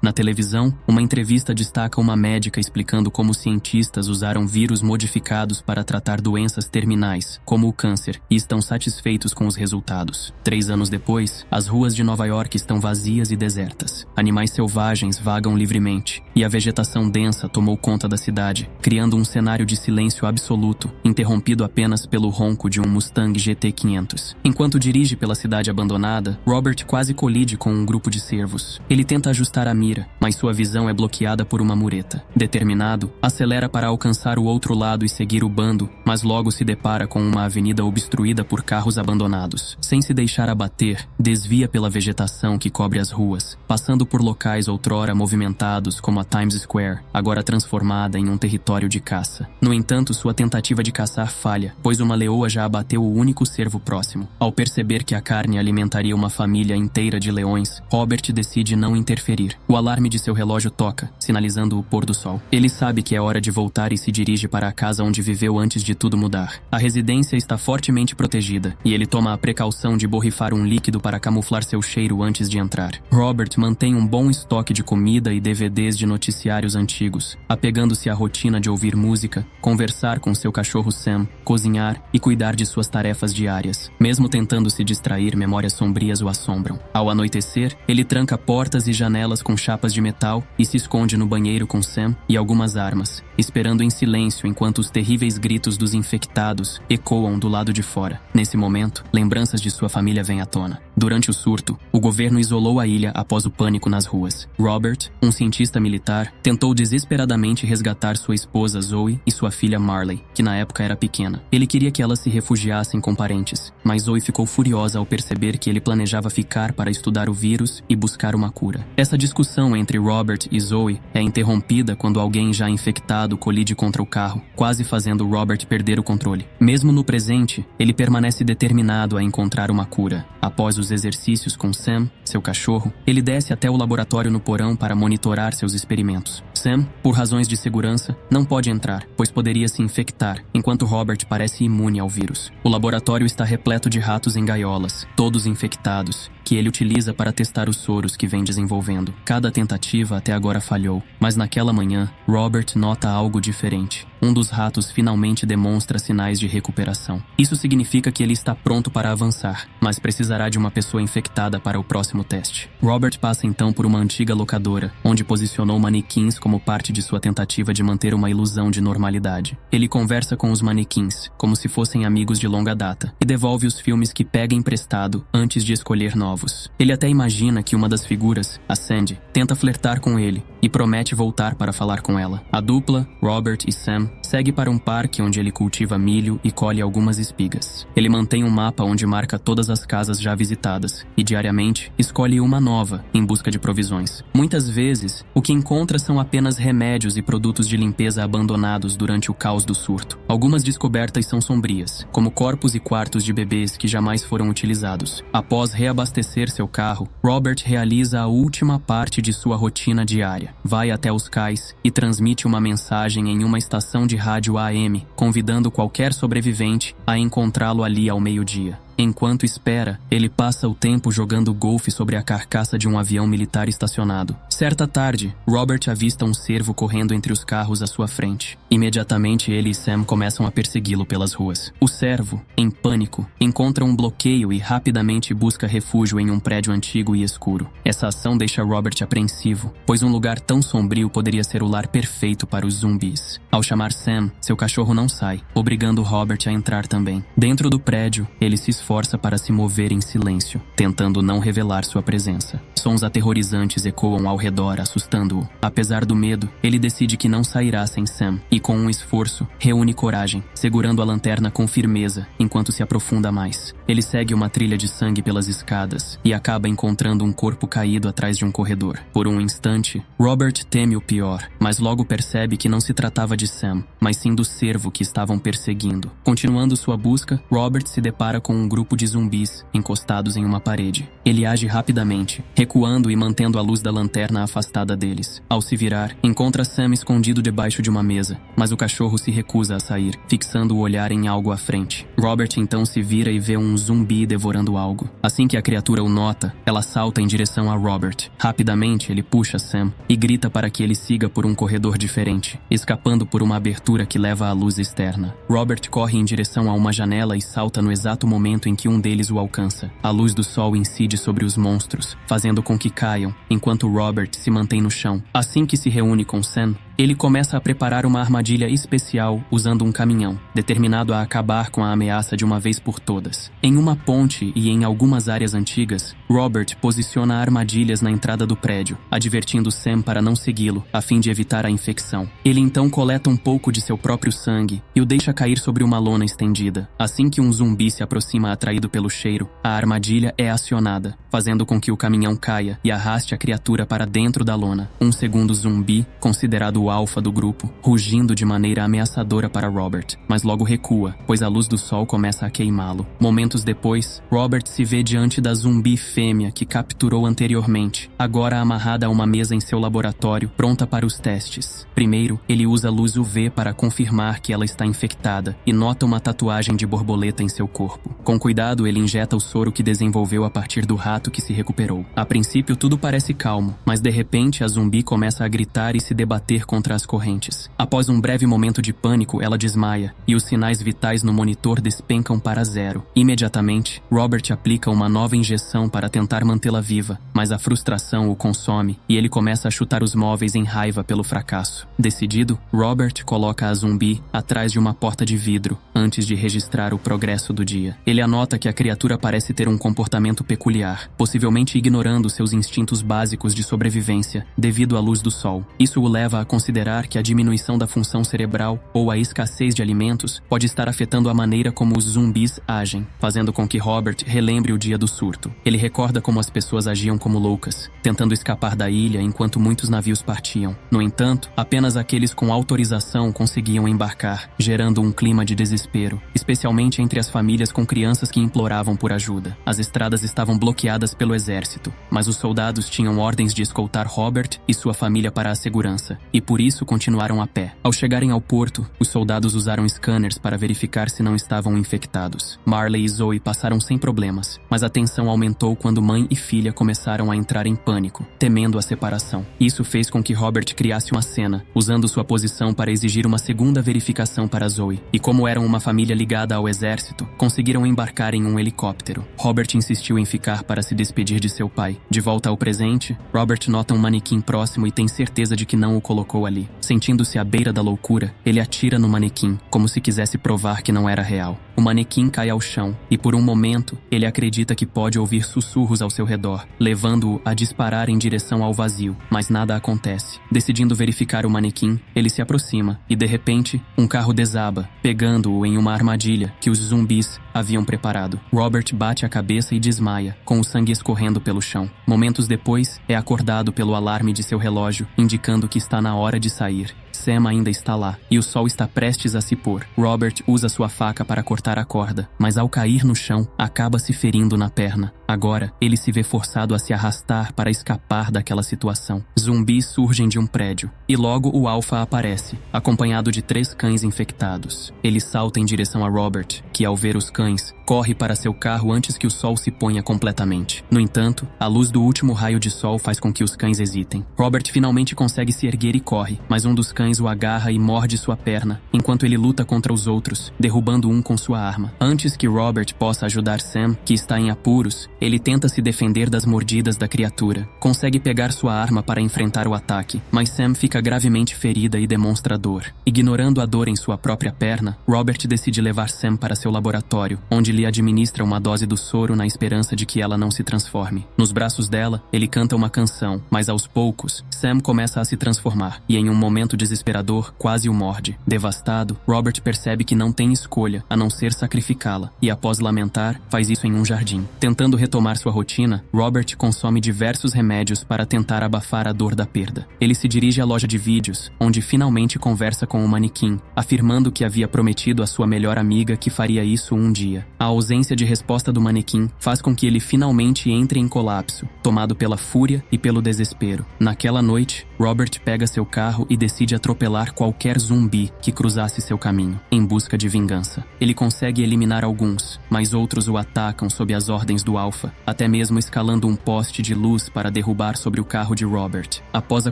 Na televisão, uma entrevista destaca uma médica explicando como cientistas usaram vírus modificados para tratar doenças terminais, como o câncer, e estão satisfeitos com os resultados. 3 anos depois, as ruas de Nova York estão vazias e desertas. Animais selvagens vagam livremente, e a vegetação densa tomou conta da cidade, criando um cenário de silêncio absoluto, interrompido apenas pelo ronco de um Mustang GT500. Enquanto dirige pela cidade abandonada, Robert quase colide com um grupo de cervos. Ele tenta ajustar a mira, mas sua visão é bloqueada por uma mureta. Determinado, acelera para alcançar o outro lado e seguir o bando, mas logo se depara com uma avenida obstruída por carros abandonados. Sem se deixar abater, desvia pela vegetação que cobre as ruas, passando por locais outrora movimentados como a Times Square, agora transformada em um território de caça. No entanto, sua tentativa de caçar falha, pois uma leoa já abateu o único cervo próximo. Ao perceber que a carne alimentaria uma família inteira de leões, Robert decide não interferir. O alarme de seu relógio toca, sinalizando o pôr do sol. Ele sabe que é hora de voltar e se dirige para a casa onde viveu antes de tudo mudar. A residência está fortemente protegida, e ele toma a precaução de borrifar um líquido para camuflar seu cheiro antes de entrar. Robert mantém um bom estoque de comida e DVDs de noticiários antigos, apegando-se à rotina de ouvir música, conversar com seu cachorro Sam, cozinhar e cuidar de suas tarefas diárias. Mesmo tentando se distrair, memórias sombrias o assombram. Ao anoitecer, ele tranca portas e janelas com chapas de metal e se esconde no banheiro com Sam e algumas armas, esperando em silêncio enquanto os terríveis gritos dos infectados ecoam do lado de fora. Nesse momento, lembranças de sua família vêm à tona. Durante o surto, o governo isolou a ilha após o pânico nas ruas. Robert, um cientista militar, tentou desesperadamente resgatar sua esposa Zoe e sua filha Marley, que na época era pequena. Ele queria que elas se refugiassem com parentes, mas Zoe ficou furiosa ao perceber que ele planejava ficar para estudar o vírus e buscar uma cura. Essa discussão entre Robert e Zoe é interrompida quando alguém já infectado colide contra o carro, quase fazendo Robert perder o controle. Mesmo no presente, ele permanece determinado a encontrar uma cura. Após os exercícios com Sam, seu cachorro, ele desce até o laboratório no porão para monitorar seus experimentos. Sam, por razões de segurança, não pode entrar, pois poderia se infectar, enquanto Robert parece imune ao vírus. O laboratório está repleto de ratos em gaiolas, todos infectados, que ele utiliza para testar os soros que vem desenvolvendo. Cada tentativa até agora falhou, mas naquela manhã, Robert nota algo diferente. Um dos ratos finalmente demonstra sinais de recuperação. Isso significa que ele está pronto para avançar, mas precisará de uma pessoa infectada para o próximo teste. Robert passa então por uma antiga locadora, onde posicionou manequins como parte de sua tentativa de manter uma ilusão de normalidade. Ele conversa com os manequins, como se fossem amigos de longa data, e devolve os filmes que pega emprestado antes de escolher novos. Ele até imagina que uma das figuras, a Sandy, tenta flertar com ele e promete voltar para falar com ela. A dupla, Robert e Sam, segue para um parque onde ele cultiva milho e colhe algumas espigas. Ele mantém um mapa onde marca todas as casas já visitadas e diariamente escolhe uma nova em busca de provisões. Muitas vezes, o que encontra são apenas remédios e produtos de limpeza abandonados durante o caos do surto. Algumas descobertas são sombrias, como corpos e quartos de bebês que jamais foram utilizados. Após reabastecer seu carro, Robert realiza a última parte de sua rotina diária. Vai até os cais e transmite uma mensagem em uma estação de rádio AM, convidando qualquer sobrevivente a encontrá-lo ali ao meio-dia. Enquanto espera, ele passa o tempo jogando golfe sobre a carcaça de um avião militar estacionado. Certa tarde, Robert avista um cervo correndo entre os carros à sua frente. Imediatamente, ele e Sam começam a persegui-lo pelas ruas. O cervo, em pânico, encontra um bloqueio e rapidamente busca refúgio em um prédio antigo e escuro. Essa ação deixa Robert apreensivo, pois um lugar tão sombrio poderia ser o lar perfeito para os zumbis. Ao chamar Sam, seu cachorro não sai, obrigando Robert a entrar também. Dentro do prédio, ele se esforça para se mover em silêncio, tentando não revelar sua presença. Sons aterrorizantes ecoam ao redor, assustando-o. Apesar do medo, ele decide que não sairá sem Sam e, com um esforço, reúne coragem, segurando a lanterna com firmeza enquanto se aprofunda mais. Ele segue uma trilha de sangue pelas escadas e acaba encontrando um corpo caído atrás de um corredor. Por um instante, Robert teme o pior, mas logo percebe que não se tratava de Sam, mas mas sim do cervo que estavam perseguindo. Continuando sua busca, Robert se depara com um grupo de zumbis encostados em uma parede. Ele age rapidamente, recuando e mantendo a luz da lanterna afastada deles. Ao se virar, encontra Sam escondido debaixo de uma mesa, mas o cachorro se recusa a sair, fixando o olhar em algo à frente. Robert então se vira e vê um zumbi devorando algo. Assim que a criatura o nota, ela salta em direção a Robert. Rapidamente, ele puxa Sam e grita para que ele siga por um corredor diferente, escapando por uma abertura que leva à luz externa. Robert corre em direção a uma janela e salta no exato momento em que um deles o alcança. A luz do sol incide sobre os monstros, fazendo com que caiam, enquanto Robert se mantém no chão. Assim que se reúne com Sam, ele começa a preparar uma armadilha especial usando um caminhão, determinado a acabar com a ameaça de uma vez por todas. Em uma ponte e em algumas áreas antigas, Robert posiciona armadilhas na entrada do prédio, advertindo Sam para não segui-lo, a fim de evitar a infecção. Ele então coleta um pouco de seu próprio sangue e o deixa cair sobre uma lona estendida. Assim que um zumbi se aproxima atraído pelo cheiro, a armadilha é acionada, fazendo com que o caminhão caia e arraste a criatura para dentro da lona. Um segundo zumbi, considerado o alfa do grupo, rugindo de maneira ameaçadora para Robert, mas logo recua, pois a luz do sol começa a queimá-lo. Momentos depois, Robert se vê diante da zumbi fêmea que capturou anteriormente, agora amarrada a uma mesa em seu laboratório, pronta para os testes. Primeiro, ele usa luz UV para confirmar que ela está infectada e nota uma tatuagem de borboleta em seu corpo. Com cuidado, ele injeta o soro que desenvolveu a partir do rato que se recuperou. A princípio, tudo parece calmo, mas de repente a zumbi começa a gritar e se debater contra as correntes. Após um breve momento de pânico, ela desmaia e os sinais vitais no monitor despencam para 0. Imediatamente, Robert aplica uma nova injeção para tentar mantê-la viva, mas a frustração o consome e ele começa a chutar os móveis em raiva pelo fracasso. Decidido, Robert coloca a zumbi atrás de uma porta de vidro antes de registrar o progresso do dia. Ele anota que a criatura parece ter um comportamento peculiar, possivelmente ignorando seus instintos básicos de sobrevivência devido à luz do sol. Isso o leva a considerar que a diminuição da função cerebral ou a escassez de alimentos pode estar afetando a maneira como os zumbis agem, fazendo com que Robert relembre o dia do surto. Ele recorda como as pessoas agiam como loucas, tentando escapar da ilha enquanto muitos navios partiam. No entanto, apenas aqueles com autorização conseguiam embarcar, gerando um clima de desespero, especialmente entre as famílias com crianças que imploravam por ajuda. As estradas estavam bloqueadas pelo exército, mas os soldados tinham ordens de escoltar Robert e sua família para a segurança, e por isso continuaram a pé. Ao chegarem ao porto, os soldados usaram scanners para verificar se não estavam infectados. Marley e Zoe passaram sem problemas, mas a tensão aumentou quando mãe e filha começaram a entrar em pânico, temendo a separação. Isso fez com que Robert criasse uma cena, usando sua posição para exigir uma segunda verificação para Zoe. E como eram uma família ligada ao exército, conseguiram embarcar em um helicóptero. Robert insistiu em ficar para se despedir de seu pai. De volta ao presente, Robert nota um manequim próximo e tem certeza de que não o colocou ali. Sentindo-se à beira da loucura, ele atira no manequim, como se quisesse provar que não era real. O manequim cai ao chão, e por um momento, ele acredita que pode ouvir sussurros ao seu redor, levando-o a disparar em direção ao vazio, mas nada acontece. Decidindo verificar o manequim, ele se aproxima, e de repente, um carro desaba, pegando-o em uma armadilha que os zumbis haviam preparado. Robert bate a cabeça e desmaia, com o sangue escorrendo pelo chão. Momentos depois, é acordado pelo alarme de seu relógio, indicando que está na hora de sair. Sam ainda está lá, e o sol está prestes a se pôr. Robert usa sua faca para cortar a corda, mas ao cair no chão, acaba se ferindo na perna. Agora, ele se vê forçado a se arrastar para escapar daquela situação. Zumbis surgem de um prédio, e logo o Alpha aparece, acompanhado de 3 cães infectados. Ele salta em direção a Robert, que ao ver os cães, corre para seu carro antes que o sol se ponha completamente. No entanto, a luz do último raio de sol faz com que os cães hesitem. Robert finalmente consegue se erguer e corre, mas um dos cães o agarra e morde sua perna, enquanto ele luta contra os outros, derrubando um com sua arma. Antes que Robert possa ajudar Sam, que está em apuros, ele tenta se defender das mordidas da criatura. Consegue pegar sua arma para enfrentar o ataque, mas Sam fica gravemente ferida e demonstra dor. Ignorando a dor em sua própria perna, Robert decide levar Sam para seu laboratório, onde lhe administra uma dose do soro na esperança de que ela não se transforme. Nos braços dela, ele canta uma canção, mas aos poucos, Sam começa a se transformar, e em um momento desesperador, quase o morde. Devastado, Robert percebe que não tem escolha a não ser sacrificá-la, e após lamentar, faz isso em um jardim. Tentando retomar sua rotina, Robert consome diversos remédios para tentar abafar a dor da perda. Ele se dirige à loja de vídeos, onde finalmente conversa com o manequim, afirmando que havia prometido à sua melhor amiga que faria isso um dia. A ausência de resposta do manequim faz com que ele finalmente entre em colapso, tomado pela fúria e pelo desespero. Naquela noite, Robert pega seu carro e decide atropelar qualquer zumbi que cruzasse seu caminho, em busca de vingança. Ele consegue eliminar alguns, mas outros o atacam sob as ordens do Alpha, até mesmo escalando um poste de luz para derrubar sobre o carro de Robert. Após a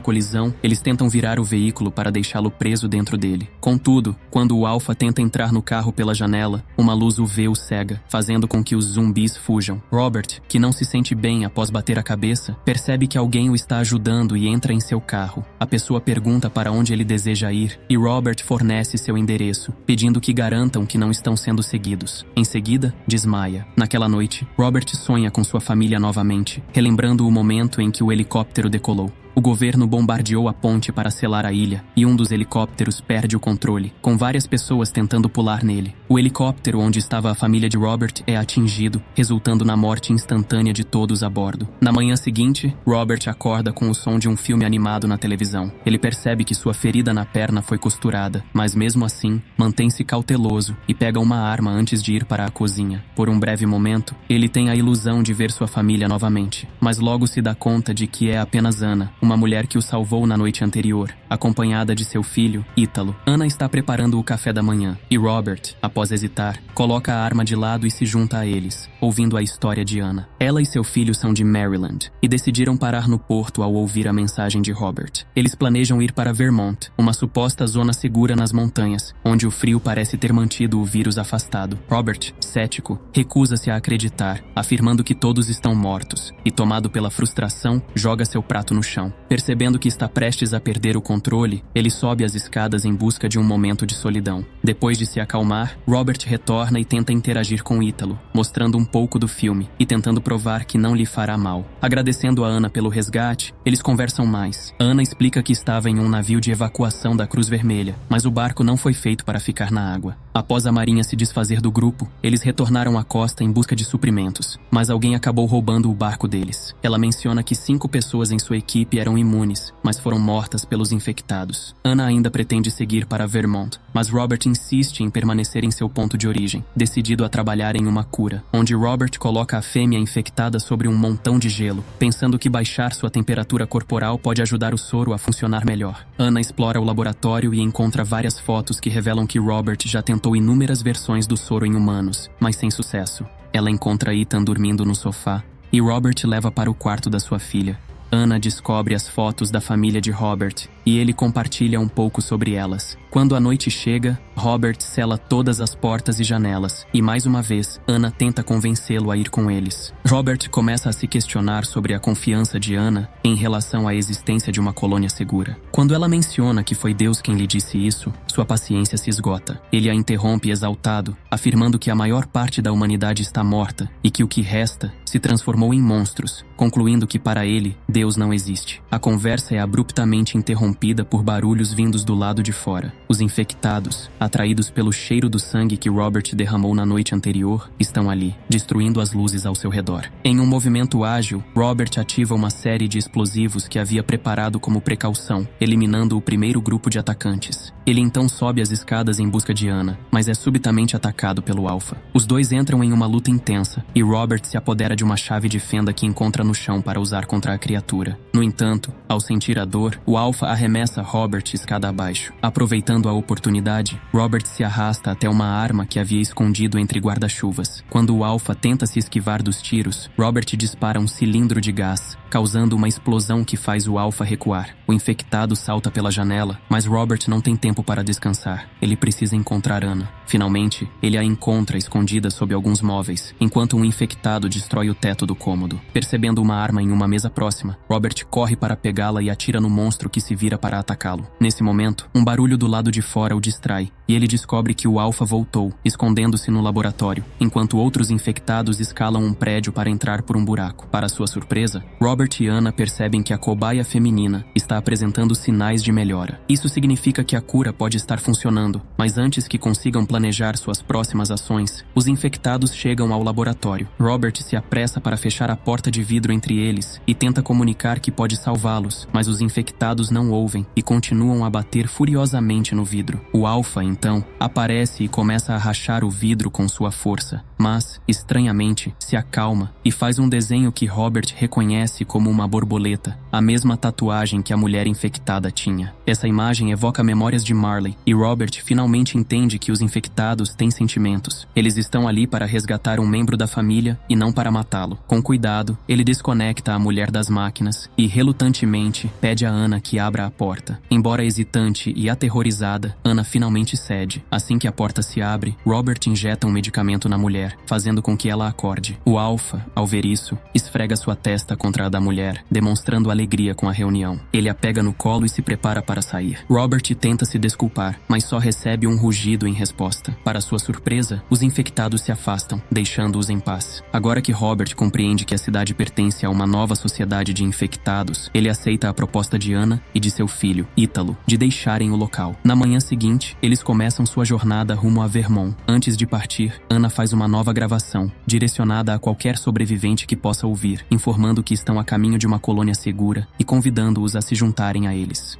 colisão, eles tentam virar o veículo para deixá-lo preso dentro dele. Contudo, quando o Alpha tenta entrar no carro pela janela, uma luz UV o cega, fazendo com que os zumbis fujam. Robert, que não se sente bem após bater a cabeça, percebe que alguém o está ajudando e entra em seu carro. A pessoa pergunta para onde ele deseja ir e Robert fornece seu endereço, pedindo que garantam que não estão sendo seguidos. Em seguida, desmaia. Naquela noite, Robert sonha com sua família novamente, relembrando o momento em que o helicóptero decolou. O governo bombardeou a ponte para selar a ilha, e um dos helicópteros perde o controle, com várias pessoas tentando pular nele. O helicóptero onde estava a família de Robert é atingido, resultando na morte instantânea de todos a bordo. Na manhã seguinte, Robert acorda com o som de um filme animado na televisão. Ele percebe que sua ferida na perna foi costurada, mas mesmo assim, mantém-se cauteloso e pega uma arma antes de ir para a cozinha. Por um breve momento, ele tem a ilusão de ver sua família novamente, mas logo se dá conta de que é apenas Anna, uma mulher que o salvou na noite anterior, acompanhada de seu filho, Ítalo. Anna está preparando o café da manhã, e Robert, após hesitar, coloca a arma de lado e se junta a eles, ouvindo a história de Anna. Ela e seu filho são de Maryland, e decidiram parar no porto ao ouvir a mensagem de Robert. Eles planejam ir para Vermont, uma suposta zona segura nas montanhas, onde o frio parece ter mantido o vírus afastado. Robert, cético, recusa-se a acreditar, afirmando que todos estão mortos, e tomado pela frustração, joga seu prato no chão. Percebendo que está prestes a perder o controle, ele sobe as escadas em busca de um momento de solidão. Depois de se acalmar, Robert retorna e tenta interagir com Ítalo, mostrando um pouco do filme e tentando provar que não lhe fará mal. Agradecendo a Anna pelo resgate, eles conversam mais. Anna explica que estava em um navio de evacuação da Cruz Vermelha, mas o barco não foi feito para ficar na água. Após a marinha se desfazer do grupo, eles retornaram à costa em busca de suprimentos, mas alguém acabou roubando o barco deles. Ela menciona que 5 pessoas em sua equipe eram imunes, mas foram mortas pelos infectados. Anna ainda pretende seguir para Vermont, mas Robert insiste em permanecer em seu ponto de origem, decidido a trabalhar em uma cura, onde Robert coloca a fêmea infectada sobre um montão de gelo, pensando que baixar sua temperatura corporal pode ajudar o soro a funcionar melhor. Anna explora o laboratório e encontra várias fotos que revelam que Robert já tentou inúmeras versões do soro em humanos, mas sem sucesso. Ela encontra Ethan dormindo no sofá, e Robert leva para o quarto da sua filha. Anna descobre as fotos da família de Robert, e ele compartilha um pouco sobre elas. Quando a noite chega, Robert sela todas as portas e janelas, e mais uma vez, Anna tenta convencê-lo a ir com eles. Robert começa a se questionar sobre a confiança de Anna em relação à existência de uma colônia segura. Quando ela menciona que foi Deus quem lhe disse isso, sua paciência se esgota. Ele a interrompe exaltado, afirmando que a maior parte da humanidade está morta e que o que resta se transformou em monstros, concluindo que para ele, Deus não existe. A conversa é abruptamente interrompida por barulhos vindos do lado de fora. Os infectados, atraídos pelo cheiro do sangue que Robert derramou na noite anterior, estão ali, destruindo as luzes ao seu redor. Em um movimento ágil, Robert ativa uma série de explosivos que havia preparado como precaução, eliminando o primeiro grupo de atacantes. Ele então sobe as escadas em busca de Anna, mas é subitamente atacado pelo Alpha. Os dois entram em uma luta intensa, e Robert se apodera de uma chave de fenda que encontra no chão para usar contra a criatura. No entanto, ao sentir a dor, o Alpha arremessa Robert escada abaixo. Aproveitando a oportunidade, Robert se arrasta até uma arma que havia escondido entre guarda-chuvas. Quando o Alpha tenta se esquivar dos tiros, Robert dispara um cilindro de gás, causando uma explosão que faz o Alpha recuar. O infectado salta pela janela, mas Robert não tem tempo para descansar. Ele precisa encontrar Anna. Finalmente, ele a encontra escondida sob alguns móveis, enquanto um infectado destrói o teto do cômodo. Percebendo uma arma em uma mesa próxima, Robert corre para pegá-la e atira no monstro que se vira para atacá-lo. Nesse momento, um barulho do lado de fora o distrai, e ele descobre que o Alpha voltou, escondendo-se no laboratório, enquanto outros infectados escalam um prédio para entrar por um buraco. Para sua surpresa, Robert e Anna percebem que a cobaia feminina está apresentando sinais de melhora. Isso significa que a cura pode estar funcionando, mas antes que consigam planejar suas próximas ações, os infectados chegam ao laboratório. Robert se apressa para fechar a porta de vidro entre eles e tenta comunicar que pode salvá-los, mas os infectados não ouvem e continuam a bater furiosamente no vidro. O Alpha, então, aparece e começa a rachar o vidro com sua força, mas, estranhamente, se acalma e faz um desenho que Robert reconhece como uma borboleta, a mesma tatuagem que a mulher infectada tinha. Essa imagem evoca memórias de Marley, e Robert finalmente entende que os infectados têm sentimentos. Eles estão ali para resgatar um membro da família e não para matá-lo. Com cuidado, ele desconecta a mulher das máquinas e, relutantemente, pede a Anna que abra a porta. Embora hesitante e aterrorizada, Anna finalmente cede. Assim que a porta se abre, Robert injeta um medicamento na mulher, fazendo com que ela acorde. O Alpha, ao ver isso, esfrega sua testa contra a da mulher, demonstrando alegria com a reunião. Ele a pega no colo e se prepara para sair. Robert tenta se desculpar, mas só recebe um rugido em resposta. Para sua surpresa, os infectados se afastam, deixando-os em paz. Agora que Robert compreende que a cidade pertence a uma nova sociedade de infectados, ele aceita a proposta de Anna e de seu filho, Ítalo, de deixarem o local. Na manhã seguinte, eles começam sua jornada rumo a Vermont. Antes de partir, Anna faz uma nova gravação, direcionada a qualquer sobrevivente que possa ouvir, informando que estão a caminho de uma colônia segura e convidando-os a se juntarem a eles.